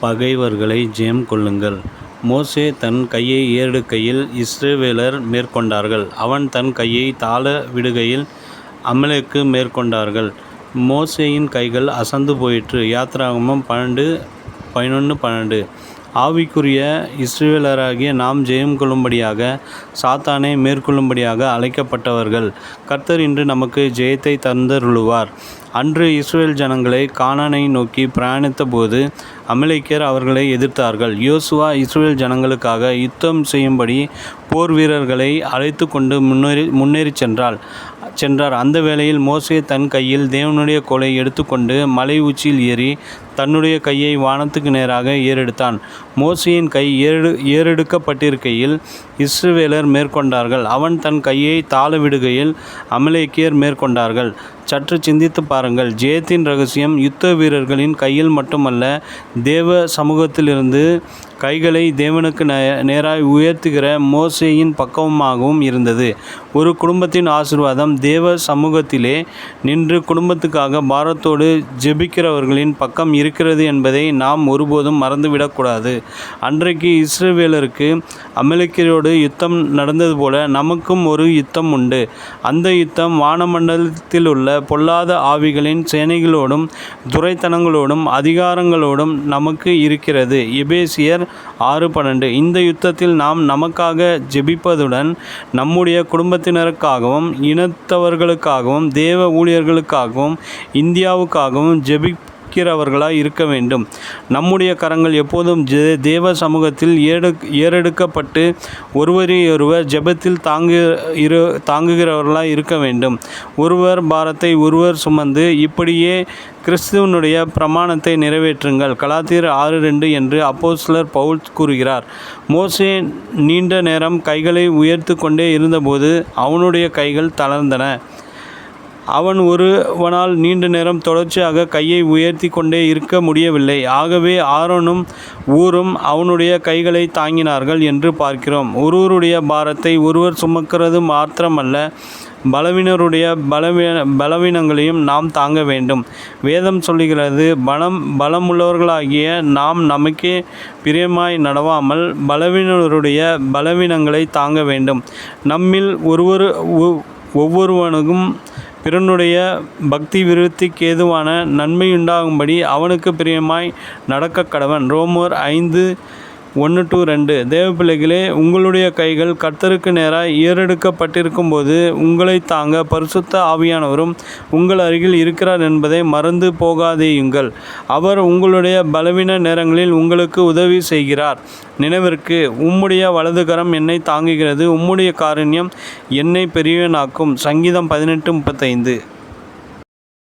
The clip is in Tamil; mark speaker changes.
Speaker 1: பகைவர்களை ஜெயம் கொள்ளுங்கள். மோசே தன் கையை ஏறெடுக்கையில் இஸ்ரவேலர் மேற்கொண்டார்கள். அவன் தன் கையை தாழ விடுகையில் அமலேக்கு மேற்கொண்டார்கள். மோசேயின் கைகள் அசந்து போயிற்று. யாத்திராகமம் 12:11-12. ஆவிக்குரிய இஸ்ரவேலராகிய நாம் ஜெயம் கொள்ளும்படியாக, சாத்தானை மேற்கொள்ளும்படியாக அழைக்கப்பட்டவர்கள். கர்த்தர் இன்று நமக்கு ஜெயத்தை தந்தருளுவார். அன்று இஸ்ரவேல் ஜனங்களை கானானை நோக்கி பிரயாணித்த போது அமலேக்கியர் அவர்களை எதிர்த்தார்கள். யோசுவா இஸ்ரவேல் ஜனங்களுக்காக யுத்தம் செய்யும்படி போர் வீரர்களை அழைத்து கொண்டு முன்னேறி சென்றார். அந்த வேளையில் மோசே தன் கையில் தேவனுடைய கோலை எடுத்துக்கொண்டு மலை உச்சியில் ஏறி தன்னுடைய கையை வானத்துக்கு நேராக ஏறெடுத்தான். மோசேயின் கை ஏறெடுக்கப்பட்டிருக்கையில் இஸ்ரவேலர் மேற்கொண்டார்கள். அவன் தன் கையை தாழ விடுகையில் அமலேக்கியர் மேற்கொண்டார்கள். சற்று சிந்தித்து பாருங்கள். ஜெயத்தின் ரகசியம் யுத்த வீரர்களின் கையில் மட்டுமல்ல, தேவ சமூகத்திலிருந்து கைகளை தேவனுக்கு நேராய் உயர்த்துகிற மோசேயின் பக்கமாகவும் இருந்தது. ஒரு குடும்பத்தின் ஆசீர்வாதம் தேவ சமூகத்திலே நின்று குடும்பத்துக்காக பாரத்தோடு ஜெபிக்கிறவர்களின் பக்கம் இருக்கிறது என்பதை நாம் ஒருபோதும் மறந்துவிடக்கூடாது. அன்றைக்கு இஸ்ரவேலருக்கு அமலேக்கியரோடு யுத்தம் நடந்தது போல நமக்கும் ஒரு யுத்தம் உண்டு. அந்த யுத்தம் வானமண்டலத்தில் உள்ள பொல்லாத ஆவிகளின் சேனைகளோடும் துரைத்தனங்களோடும் அதிகாரங்களோடும் நமக்கு இருக்கிறது. எபேசியர் 6:12. இந்த யுத்தத்தில் நாம் நமக்காக ஜெபிப்பதுடன் நம்முடைய குடும்பத்தினருக்காகவும் இனத்தவர்களுக்காகவும் தேவ ஊழியர்களுக்காகவும் இந்தியாவுக்காகவும் ஜெபிக்கிறவர்களாய் இருக்க வேண்டும். நம்முடைய கரங்கள் எப்போதும் தேவ சமூகத்தில் ஏறெடுக்கப்பட்டு ஒருவரையொருவர் ஜெபத்தில் தாங்குகிறவர்களாய் இருக்க வேண்டும். ஒருவர் பாரத்தை ஒருவர் சுமந்து இப்படியே கிறிஸ்துவனுடைய பிரமாணத்தை நிறைவேற்றுங்கள். கலாத்தியர் 6:2 என்று அப்போஸ்தலர் பவுல் கூறுகிறார். மோசே நீண்ட நேரம் கைகளை உயர்த்து கொண்டே இருந்தபோது அவனுடைய கைகள் தளர்ந்தன. அவன் ஒருவனால் நீண்ட நேரம் தொடர்ச்சியாக கையை உயர்த்தி கொண்டே இருக்க முடியவில்லை. ஆகவே ஆரோனும் ஊரும் அவனுடைய கைகளை தாங்கினார்கள் என்று பார்க்கிறோம். ஒருவருடைய பாரத்தை ஒருவர் சுமக்கிறது மாத்திரமல்ல, பலவீனருடைய பலவீனங்களையும் நாம் தாங்க வேண்டும். வேதம் சொல்லுகிறது, பலமுள்ளவர்களாகிய நாம் நமக்கே பிரியமாய் நடவாமல் பலவீனருடைய பலவீனங்களை தாங்க வேண்டும். நம்மில் ஒவ்வொருவனுக்கும் பிறனுடைய பக்தி விருத்திக்கு ஏதுவான நன்மையுண்டாகும்படி அவனுக்கு பிரியமாய் நடக்க கடவன். ரோமர் 5:1-2. தேவ பிள்ளைகளே, உங்களுடைய கைகள் கர்த்தருக்கு நேராக ஏறெடுக்கப்பட்டிருக்கும் போது உங்களை தாங்க பரிசுத்த ஆவியானவரும் உங்கள் அருகில் இருக்கிறார் என்பதை மறந்து போகாதேயுங்கள். அவர் உங்களுடைய பலவீன நேரங்களில் உங்களுக்கு உதவி செய்கிறார். நினைவிற்கு, உம்முடைய வலதுகரம் என்னை தாங்குகிறது, உம்முடைய காருண்யம் என்னை பெரியவனாக்கும். சங்கீதம் 18:35.